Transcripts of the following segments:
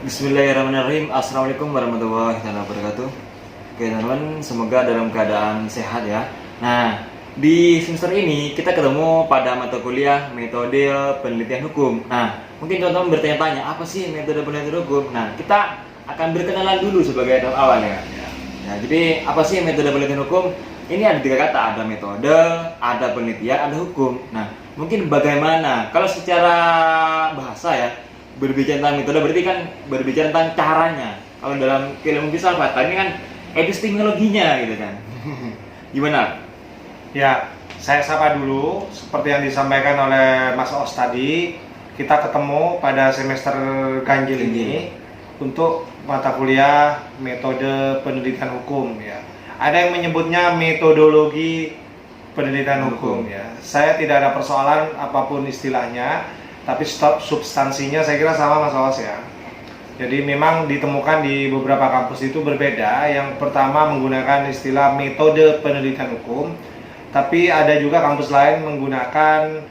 Bismillahirrahmanirrahim. Assalamualaikum warahmatullahi wabarakatuh. Oke teman-teman, semoga dalam keadaan sehat ya. Nah, di semester ini kita ketemu pada mata kuliah metode penelitian hukum. Nah, mungkin teman-teman bertanya-tanya, apa sih metode penelitian hukum? Nah, kita akan berkenalan dulu sebagai tahap awal ya. Nah, jadi apa sih metode penelitian hukum? Ini ada tiga kata, ada metode, ada penelitian, ada hukum. Nah, mungkin bagaimana? Kalau secara bahasa ya, berbicara tentang metode berarti kan berbicara tentang caranya. Kalau dalam ilmu filsafat ini kan epistemologinya gitu kan. Gimana? Ya, saya sapa dulu. Seperti yang disampaikan oleh Mas Os tadi, kita ketemu pada semester ganjil ini untuk mata kuliah metode penelitian hukum ya. Ada yang menyebutnya metodologi penelitian hukum ya. Saya tidak ada persoalan apapun istilahnya, tapi substansinya saya kira sama Mas Os ya. Jadi memang ditemukan di beberapa kampus itu berbeda. Yang pertama menggunakan istilah metode penelitian hukum, tapi ada juga kampus lain menggunakan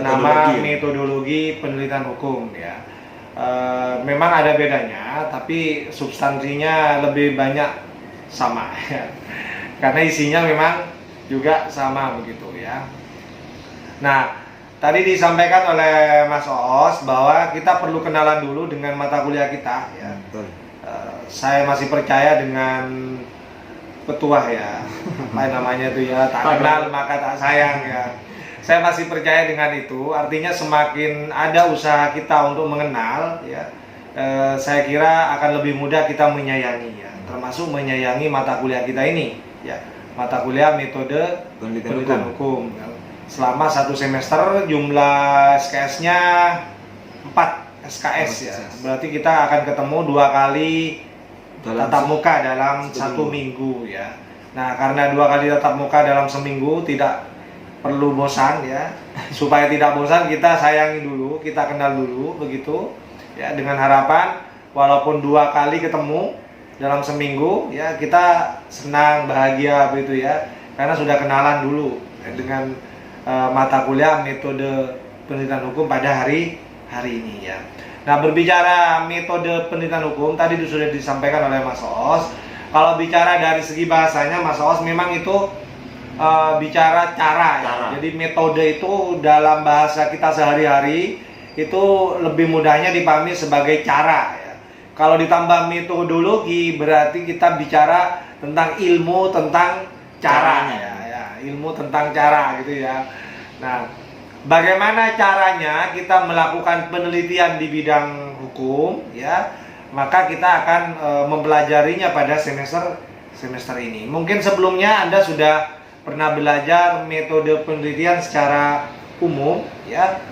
nama metodologi penelitian hukum ya. Memang ada bedanya, tapi substansinya lebih banyak sama ya. Karena isinya memang juga sama begitu ya. Nah, tadi disampaikan oleh Mas Oos bahwa kita perlu kenalan dulu dengan mata kuliah kita ya. Saya masih percaya dengan petuah ya. Apa namanya itu ya, tak kenal maka tak sayang ya. Saya masih percaya dengan itu. Artinya semakin ada usaha kita untuk mengenal ya, saya kira akan lebih mudah kita menyayangi ya. Termasuk menyayangi mata kuliah kita ini ya. Mata kuliah metode penelitian hukum. Selama satu semester jumlah SKS-nya 4 SKS ya. Berarti kita akan ketemu 2 kali tatap muka dalam satu minggu ya. Nah, karena 2 kali tatap muka dalam seminggu tidak perlu bosan ya. Supaya tidak bosan kita sayangi dulu, kita kenal dulu begitu ya, dengan harapan walaupun 2 kali ketemu dalam seminggu ya, kita senang, bahagia begitu ya. Karena sudah kenalan dulu ya, dengan mata kuliah metode penelitian hukum pada hari ini ya. Nah, berbicara metode penelitian hukum tadi sudah disampaikan oleh Mas Oos. Kalau bicara dari segi bahasanya Mas Oos memang itu bicara cara ya. Jadi metode itu dalam bahasa kita sehari-hari itu lebih mudahnya dipahami sebagai cara ya. Kalau ditambah metodologi berarti kita bicara tentang ilmu tentang caranya ya, ilmu tentang cara gitu ya. Nah, bagaimana caranya kita melakukan penelitian di bidang hukum ya? Maka kita akan mempelajarinya pada semester ini. Mungkin sebelumnya Anda sudah pernah belajar metode penelitian secara umum ya.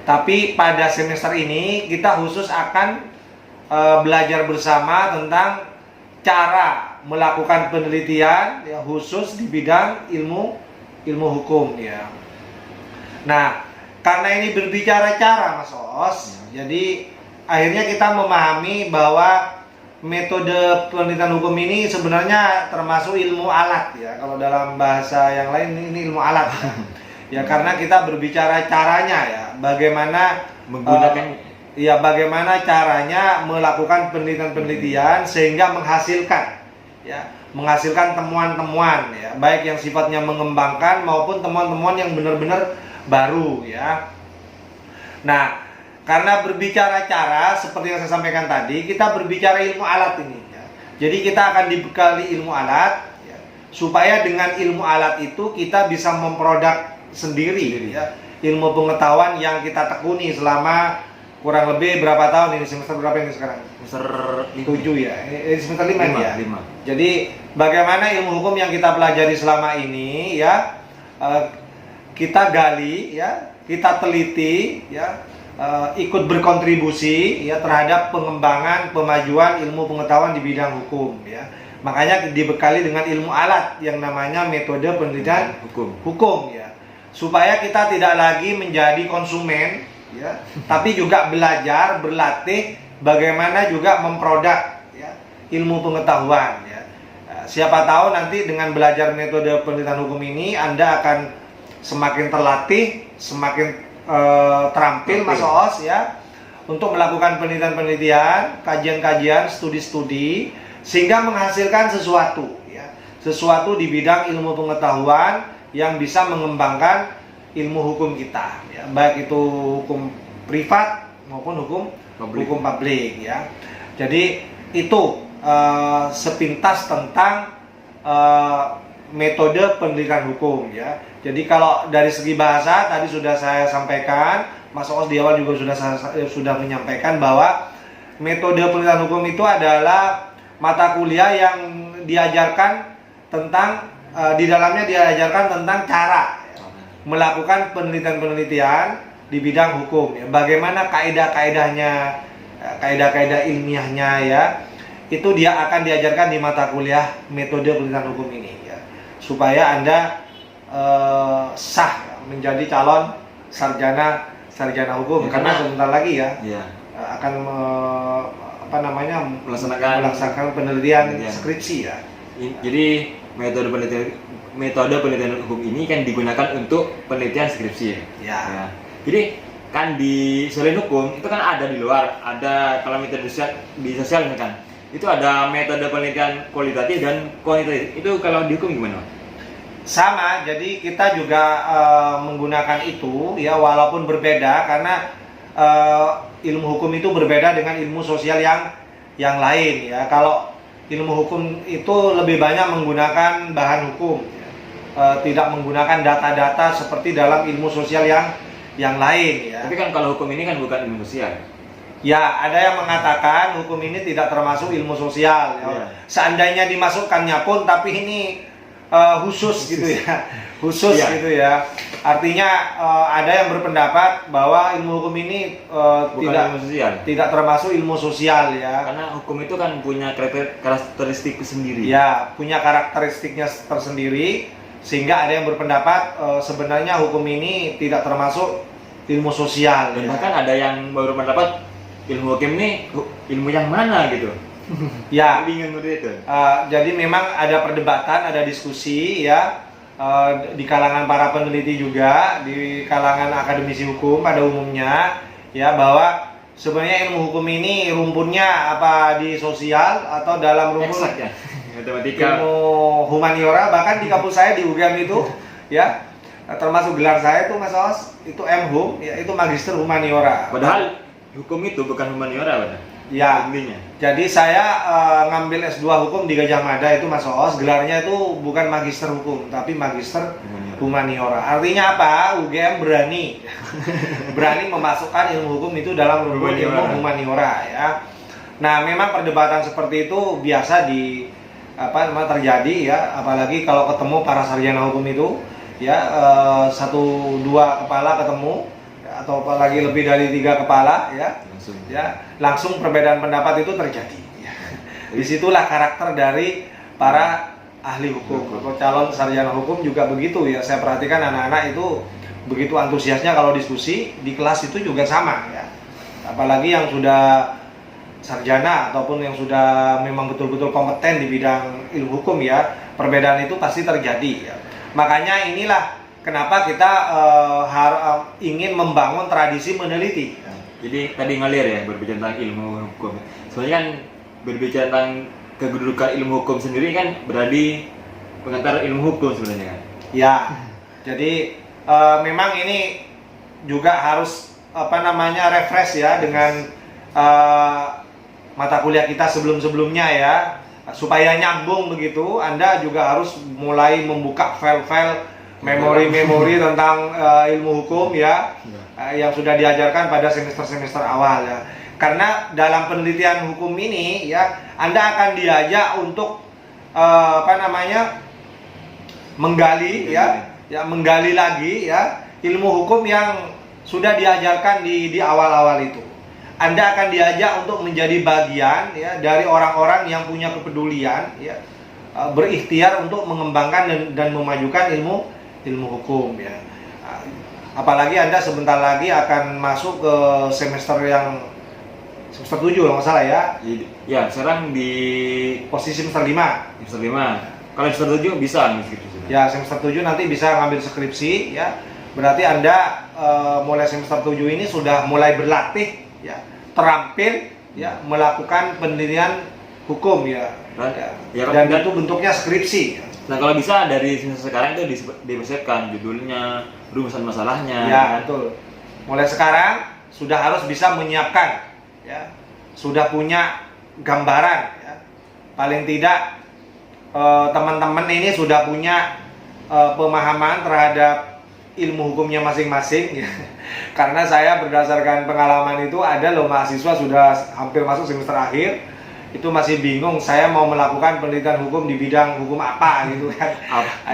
Tapi pada semester ini kita khusus akan belajar bersama tentang cara melakukan penelitian ya, khusus di bidang ilmu hukum ya. Nah, karena ini berbicara cara Mas Os, jadi akhirnya kita memahami bahwa metode penelitian hukum ini sebenarnya termasuk ilmu alat ya. Kalau dalam bahasa yang lain ini ilmu alat ya. Ya, karena kita berbicara caranya ya, bagaimana menggunakan bagaimana caranya melakukan penelitian sehingga menghasilkan temuan-temuan ya, baik yang sifatnya mengembangkan maupun temuan-temuan yang benar-benar baru ya. Nah, karena berbicara cara seperti yang saya sampaikan tadi, kita berbicara ilmu alat ini ya. Jadi kita akan dibekali ilmu alat ya, supaya dengan ilmu alat itu kita bisa memproduk sendiri ya, ilmu pengetahuan yang kita tekuni selama kurang lebih berapa tahun ini? Semester berapa ini sekarang? Semester 7 ya? Semester 5 ya? 5. Jadi bagaimana ilmu hukum yang kita pelajari selama ini ya, kita gali ya, kita teliti ya, ikut berkontribusi ya terhadap pengembangan pemajuan ilmu pengetahuan di bidang hukum ya. Makanya dibekali dengan ilmu alat yang namanya metode penelitian hukum ya. Supaya kita tidak lagi menjadi konsumen ya, tapi juga belajar, berlatih bagaimana juga memproduk ya, ilmu pengetahuan ya. Siapa tahu nanti dengan belajar metode penelitian hukum ini Anda akan semakin terlatih, semakin terampil Mas Oos ya, untuk melakukan penelitian-penelitian, kajian-kajian, studi-studi, sehingga menghasilkan sesuatu, ya, sesuatu di bidang ilmu pengetahuan yang bisa mengembangkan ilmu hukum kita, ya, baik itu hukum privat maupun hukum publik, ya. Jadi itu sepintas tentang metode pendidikan hukum, ya. Jadi kalau dari segi bahasa tadi sudah saya sampaikan, Mas Oos di awal juga sudah menyampaikan bahwa metode penelitian hukum itu adalah mata kuliah yang diajarkan tentang di dalamnya diajarkan tentang cara melakukan penelitian-penelitian di bidang hukum, ya. Bagaimana kaidah-kaidahnya, kaidah-kaidah ilmiahnya, ya. Itu dia akan diajarkan di mata kuliah metode penelitian hukum ini, ya. Supaya Anda sah menjadi calon sarjana hukum, ya, karena sebentar lagi ya, ya. Akan melaksanakan penelitian skripsi, ya. Jadi metode penelitian hukum ini kan digunakan untuk penelitian skripsi, ya. Ya. Jadi kan di selain hukum itu kan ada di luar, ada kalau metode di sosial misalkan itu ada metode penelitian kualitatif dan kuantitatif. Itu kalau di hukum gimana? Sama, jadi kita juga menggunakan itu, ya, walaupun berbeda karena ilmu hukum itu berbeda dengan ilmu sosial yang lain, ya. Kalau ilmu hukum itu lebih banyak menggunakan bahan hukum, ya. Tidak menggunakan data-data seperti dalam ilmu sosial yang lain, ya. Tapi kan kalau hukum ini kan bukan ilmu sosial. Ya, ada yang mengatakan hukum ini tidak termasuk ilmu sosial, ya. Ya. Seandainya dimasukkannya pun, tapi ini khusus gitu, ya, khusus, ya. Gitu, ya. Artinya ada yang berpendapat bahwa ilmu hukum ini tidak termasuk ilmu sosial, ya. Karena hukum itu kan punya karakteristik sendiri. Ya, punya karakteristiknya tersendiri, sehingga ada yang berpendapat sebenarnya hukum ini tidak termasuk ilmu sosial. Dan ya. bahkan ada yang berpendapat ilmu hukum ini ilmu yang mana gitu. Ya, bingung itu. Jadi memang ada perdebatan, ada diskusi, ya, di kalangan para peneliti juga, di kalangan akademisi hukum pada umumnya, ya, bahwa sebenarnya ilmu hukum ini rumpunnya apa di sosial atau dalam rumpun ya. Matematika, ilmu humaniora. Bahkan di kampus saya di UGM itu, ya, termasuk gelar saya itu, Mas Os, itu M.Hum, ya, itu Magister Humaniora. Padahal hukum itu bukan humaniora, benar. Ya, intinya. Jadi saya ngambil S2 hukum di Gajah Mada itu, Mas Oos, gelarnya itu bukan magister hukum, tapi magister humaniora. Artinya apa? UGM berani memasukkan ilmu hukum itu dalam rumpun ilmu humaniora, ya. Nah, memang perdebatan seperti itu biasa terjadi, ya, apalagi kalau ketemu para sarjana hukum itu, ya, 1-2 kepala ketemu, atau apalagi lebih dari 3 kepala, ya, langsung perbedaan pendapat itu terjadi, ya. Disitulah karakter dari para ahli hukum atau calon sarjana hukum juga begitu, ya. Saya perhatikan anak-anak itu begitu antusiasnya kalau diskusi di kelas itu juga sama, ya. Apalagi yang sudah sarjana ataupun yang sudah memang betul-betul kompeten di bidang ilmu hukum, ya, perbedaan itu pasti terjadi, ya. Makanya inilah kenapa kita ingin membangun tradisi meneliti. Jadi tadi ngalir, ya, berbicara tentang ilmu hukum. Soalnya kan berbicara tentang kedudukan ilmu hukum sendiri kan berarti pengantar ilmu hukum sebenarnya kan. Ya. Jadi memang ini juga harus refresh, ya, dengan mata kuliah kita sebelum-sebelumnya, ya. Supaya nyambung begitu, Anda juga harus mulai membuka file-file memori-memori tentang ilmu hukum, ya, yang sudah diajarkan pada semester-semester awal, ya. Karena dalam penelitian hukum ini, ya, Anda akan diajak untuk menggali, ya, menggali lagi, ya, ilmu hukum yang sudah diajarkan di awal-awal itu. Anda akan diajak untuk menjadi bagian, ya, dari orang-orang yang punya kepedulian, ya, berikhtiar untuk mengembangkan dan memajukan ilmu hukum, ya. Apalagi Anda sebentar lagi akan masuk ke semester 7 kalau nggak salah, ya. Ya, sekarang di posisi semester 5. Semester 5. Kalau semester 7 bisa ambil skripsi. Ya, semester 7 nanti bisa ngambil skripsi, ya. Berarti Anda mulai semester 7 ini sudah mulai berlatih, ya, terampil ya melakukan penelitian hukum ya. Dan itu bentuknya skripsi. Nah kalau bisa dari semester sekarang itu dipersiapkan judulnya, rumusan masalahnya. Ya kan? betul. Mulai sekarang sudah harus bisa menyiapkan, ya, sudah punya gambaran. Ya. Paling tidak teman-teman ini sudah punya pemahaman terhadap ilmu hukumnya masing-masing. Ya. Karena saya berdasarkan pengalaman itu ada loh mahasiswa sudah hampir masuk semester akhir. Itu masih bingung saya mau melakukan penelitian hukum di bidang hukum apa gitu kan.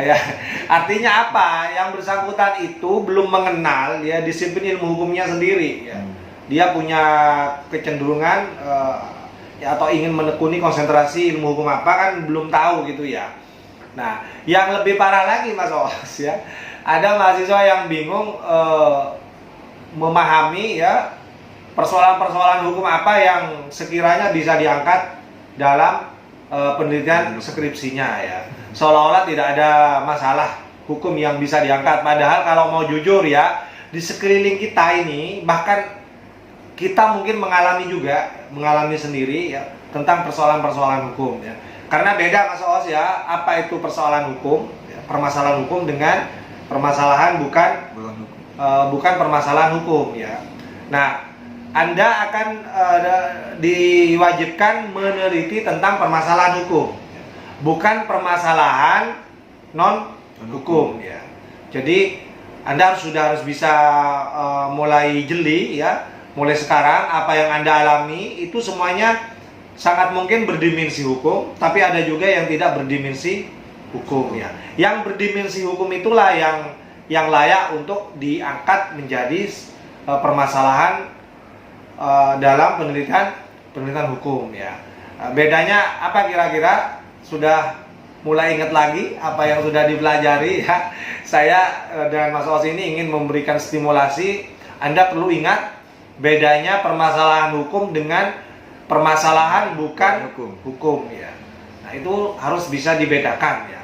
Ya, artinya apa? Yang bersangkutan itu belum mengenal ya disiplin ilmu hukumnya sendiri ya. Dia punya kecenderungan ya, atau ingin menekuni konsentrasi ilmu hukum apa kan belum tahu gitu ya. Nah, yang lebih parah lagi Mas Os ya. Ada mahasiswa yang bingung memahami ya persoalan-persoalan hukum apa yang sekiranya bisa diangkat dalam penelitian skripsinya ya. Seolah-olah tidak ada masalah hukum yang bisa diangkat. Padahal kalau mau jujur ya, di sekeliling kita ini bahkan kita mungkin mengalami sendiri ya tentang persoalan-persoalan hukum ya. Karena beda Mas Os ya, apa itu persoalan hukum, ya, permasalahan hukum dengan permasalahan bukan permasalahan hukum ya. Nah, Anda akan diwajibkan meneliti tentang permasalahan hukum, bukan permasalahan non hukum ya. Jadi Anda sudah harus bisa mulai jeli ya, mulai sekarang apa yang Anda alami itu semuanya sangat mungkin berdimensi hukum, tapi ada juga yang tidak berdimensi hukum ya. Yang berdimensi hukum itulah yang layak untuk diangkat menjadi permasalahan dalam penelitian hukum ya. Bedanya apa kira-kira? Sudah mulai ingat lagi apa yang sudah dipelajari ya. Saya dengan Mas Os ini ingin memberikan stimulasi. Anda perlu ingat bedanya permasalahan hukum dengan permasalahan bukan hukum ya. Nah, itu harus bisa dibedakan ya.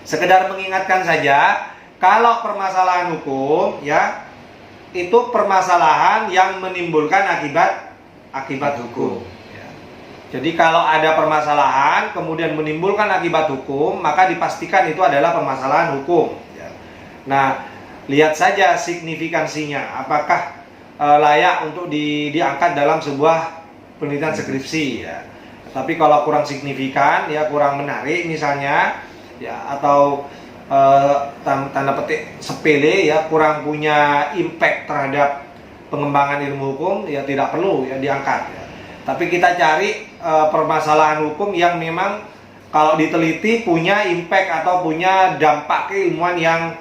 Sekedar mengingatkan saja, kalau permasalahan hukum ya itu permasalahan yang menimbulkan akibat hukum. Ya. Jadi kalau ada permasalahan kemudian menimbulkan akibat hukum, maka dipastikan itu adalah permasalahan hukum. Ya. Nah, lihat saja signifikansinya, apakah layak untuk diangkat dalam sebuah penelitian skripsi. Ya. Tapi kalau kurang signifikan, ya kurang menarik misalnya, ya atau tanda petik sepele ya, kurang punya impact terhadap pengembangan ilmu hukum ya tidak perlu ya diangkat ya. Tapi kita cari permasalahan hukum yang memang kalau diteliti punya impact atau punya dampak keilmuan yang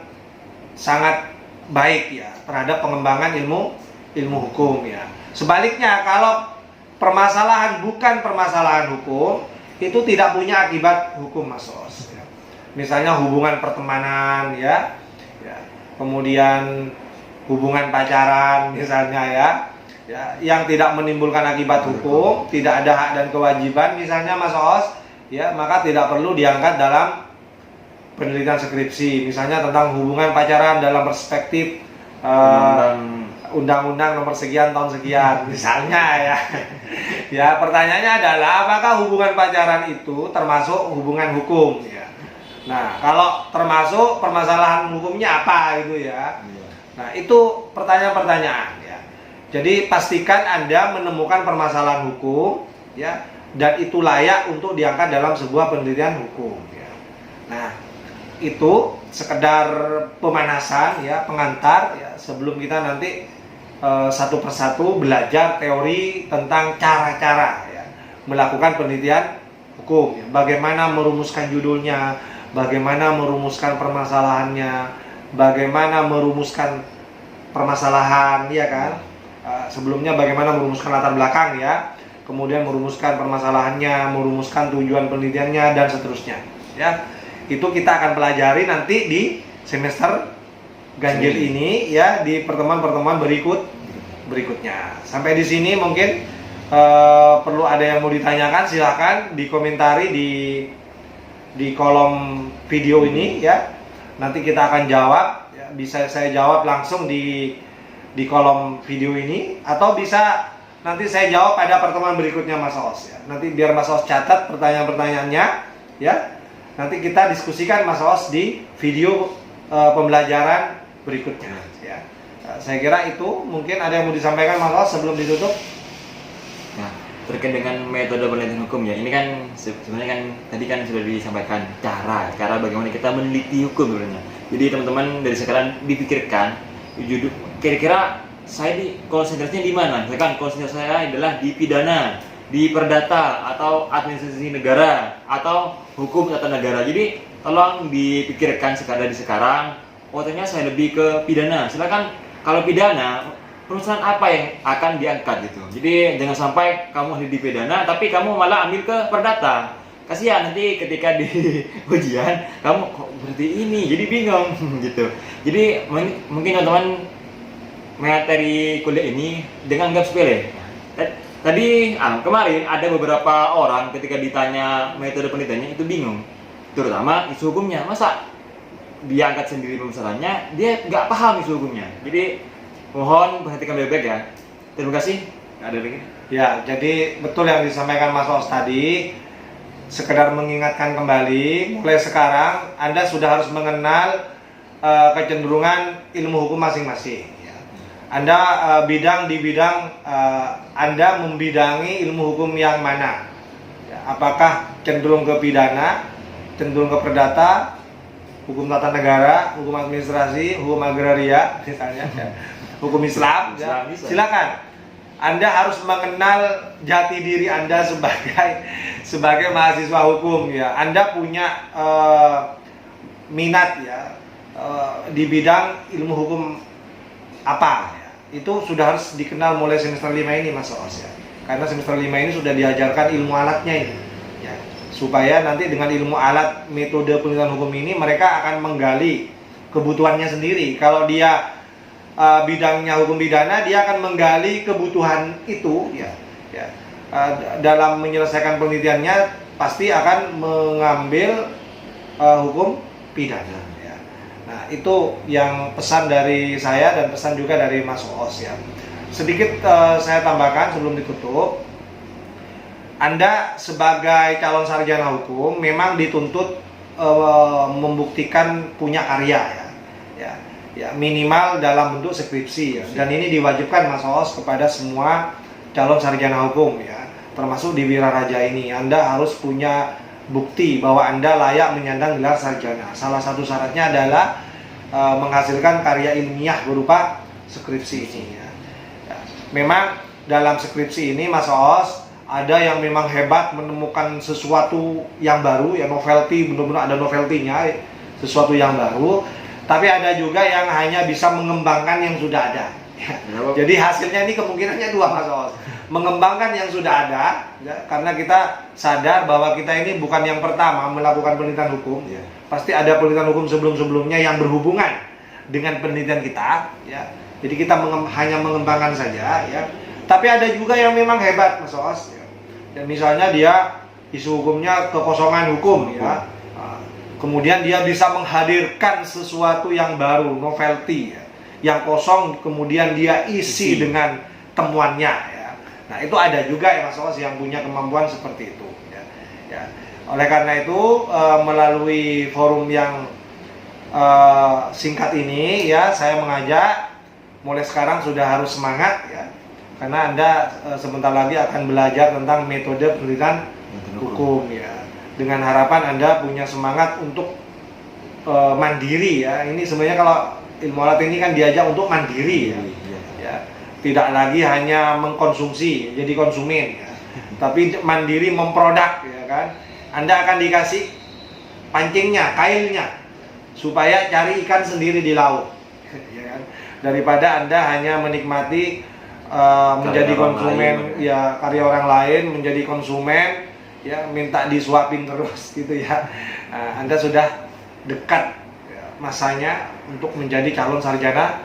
sangat baik ya terhadap pengembangan ilmu hukum ya. Sebaliknya kalau permasalahan bukan permasalahan hukum itu tidak punya akibat hukum Mas Os. Misalnya hubungan pertemanan ya, kemudian hubungan pacaran misalnya ya, yang tidak menimbulkan akibat hukum, tidak ada hak dan kewajiban misalnya Mas Os, ya maka tidak perlu diangkat dalam penelitian skripsi. Misalnya tentang hubungan pacaran dalam perspektif undang-undang nomor sekian tahun sekian misalnya ya. Ya pertanyaannya adalah apakah hubungan pacaran itu termasuk hubungan hukum ya. Nah, kalau termasuk permasalahan hukumnya apa gitu ya. Nah, itu pertanyaan-pertanyaan ya. Jadi pastikan Anda menemukan permasalahan hukum ya dan itu layak untuk diangkat dalam sebuah penelitian hukum ya. Nah, itu sekedar pemanasan ya, pengantar ya sebelum kita nanti satu persatu belajar teori tentang cara-cara ya melakukan penelitian hukum ya. Bagaimana merumuskan judulnya, bagaimana merumuskan permasalahannya, bagaimana merumuskan permasalahan, ya kan? Sebelumnya bagaimana merumuskan latar belakang ya, kemudian merumuskan permasalahannya, merumuskan tujuan penelitiannya dan seterusnya. Ya, itu kita akan pelajari nanti di semester ganjil ini ya di pertemuan-pertemuan berikutnya. Sampai di sini mungkin perlu ada yang mau ditanyakan, silahkan dikomentari di kolom video ini ya. Nanti kita akan jawab ya, bisa saya jawab langsung di kolom video ini atau bisa nanti saya jawab pada pertemuan berikutnya Mas Os ya. Nanti biar Mas Os catat pertanyaan-pertanyaannya ya. Nanti kita diskusikan Mas Os di video pembelajaran berikutnya ya. Saya kira itu mungkin ada yang mau disampaikan Mas Os sebelum ditutup. Nah, terkait dengan metode penelitian hukum ya, ini kan sebenarnya kan tadi kan sudah disampaikan cara bagaimana kita meneliti hukum sebenarnya. Jadi teman-teman dari sekarang dipikirkan, kira-kira saya di konsentrasinya di mana? Misalkan konsentrasi saya adalah di pidana, di perdata, atau administrasi negara, atau hukum tata negara. Jadi tolong dipikirkan dari sekarang. Oh ternyata saya lebih ke pidana. Silakan kalau pidana perusahaan apa yang akan diangkat gitu. Jadi jangan sampai kamu ahli di pidana tapi kamu malah ambil ke perdata. Kasihan nanti ketika di ujian kamu kok berarti ini, jadi bingung gitu. Jadi mungkin teman-teman materi kuliah ini dengan anggap sepele. Tadi kemarin ada beberapa orang ketika ditanya metode penelitiannya itu bingung, terutama isu hukumnya. Masa dia angkat sendiri permasalahannya, dia nggak paham isu hukumnya. Jadi mohon perhatikan baik-baik ya. Terima kasih. Ada lagi? Ya, jadi betul yang disampaikan Mas Os tadi. Sekedar mengingatkan kembali, mulai sekarang Anda sudah harus mengenal kecenderungan ilmu hukum masing-masing. Ya. Anda bidang Anda membidangi ilmu hukum yang mana? Ya, apakah cenderung ke pidana, cenderung ke perdata, hukum tata negara, hukum administrasi, hukum agraria, misalnya, ya. Hukum Islam, ya. Silakan. Anda harus mengenal jati diri Anda sebagai mahasiswa hukum ya. Anda punya minat ya di bidang ilmu hukum apa ya. Itu sudah harus dikenal mulai semester 5 ini Mas Os ya. Karena semester 5 ini sudah diajarkan ilmu alatnya ini ya. Supaya nanti dengan ilmu alat metode penelitian hukum ini mereka akan menggali kebutuhannya sendiri. Kalau dia bidangnya hukum pidana, dia akan menggali kebutuhan itu ya, dalam menyelesaikan penelitiannya pasti akan mengambil hukum pidana ya. Nah itu yang pesan dari saya dan pesan juga dari Mas Os ya. Sedikit saya tambahkan sebelum ditutup, Anda sebagai calon sarjana hukum memang dituntut membuktikan punya karya ya. Ya, minimal dalam bentuk skripsi ya. Dan ini diwajibkan Mas Os kepada semua calon sarjana hukum ya, termasuk di Wiraraja ini. Anda harus punya bukti bahwa Anda layak menyandang gelar sarjana. Salah satu syaratnya adalah menghasilkan karya ilmiah berupa skripsi ini ya. Ya. Memang dalam skripsi ini Mas Os ada yang memang hebat menemukan sesuatu yang baru ya, novelty, benar-benar ada novelty-nya, sesuatu yang baru. Tapi ada juga yang hanya bisa mengembangkan yang sudah ada. Ya. Jadi hasilnya ini kemungkinannya dua Mas Os. Mengembangkan yang sudah ada, ya, karena kita sadar bahwa kita ini bukan yang pertama melakukan penelitian hukum. Ya. Pasti ada penelitian hukum sebelum-sebelumnya yang berhubungan dengan penelitian kita. Ya. Jadi kita hanya mengembangkan saja. Ya. Tapi ada juga yang memang hebat Mas Os. Ya. Dan misalnya dia isu hukumnya kekosongan hukum. Ya. Kemudian dia bisa menghadirkan sesuatu yang baru, novelty ya. Yang kosong kemudian dia isi dengan temuannya ya. Nah, itu ada juga ya Mas Os yang punya kemampuan seperti itu ya. Ya. Oleh karena itu melalui forum yang singkat ini ya, saya mengajak mulai sekarang sudah harus semangat ya. Karena Anda sebentar lagi akan belajar tentang metode penelitian hukum ya. Dengan harapan Anda punya semangat untuk mandiri ya. Ini sebenarnya kalau ilmu alat ini kan diajak untuk mandiri ya. Ya. Tidak lagi hanya mengkonsumsi, jadi konsumen ya. Tapi mandiri memproduk ya kan. Anda akan dikasih pancingnya, kailnya supaya cari ikan sendiri di laut ya kan. Daripada Anda hanya menikmati menjadi konsumen ya, karya orang lain, menjadi konsumen ya, minta disuapin terus gitu ya. Nah, Anda sudah dekat ya, masanya untuk menjadi calon sarjana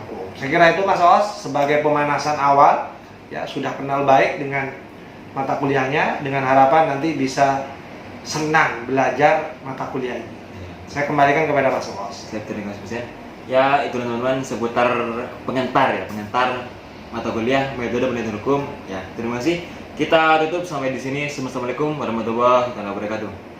hukum. Saya kira itu Mas Os sebagai pemanasan awal ya, sudah kenal baik dengan mata kuliahnya, dengan harapan nanti bisa senang belajar mata kuliah ini. Saya kembalikan kepada Mas Os. Terima kasih. Ya itu teman-teman seputar pengantar mata kuliah metode penelitian hukum. Ya, terima kasih. Kita tutup sampai di sini. Assalamualaikum warahmatullahi wabarakatuh.